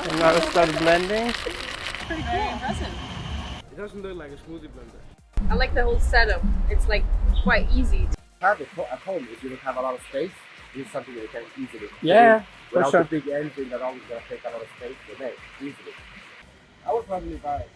And now it started blending. Pretty cool. Very impressive. It doesn't look like a smoothie blender. I like the whole setup. It's like quite easy. Have it at home if you don't have a lot of space. It's something that you can easily Yeah, for without sure. the big engine that always gonna take a lot of space to make easily. I would probably buy it.